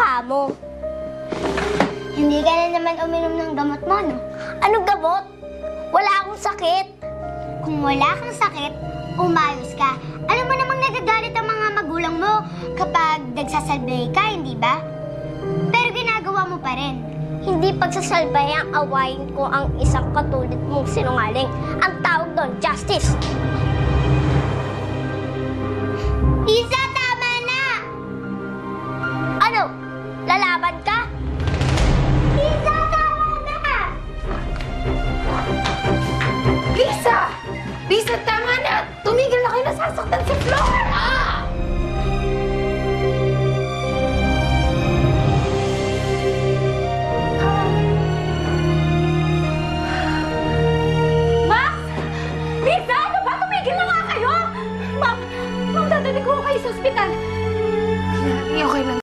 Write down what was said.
mukha mo. Hindi ka na naman uminom ng gamot mo, no? Anong gamot? Wala akong sakit. Kung wala kang sakit, umayos ka. Alam mo namang nagagalit ang mga magulang mo kapag nagsasalbay ka, hindi ba? Pero ginagawa mo pa rin. Hindi pagsasalbay ang awayin ko ang isang katulad mong sinungaling. Ang tawag doon, justice. Isa!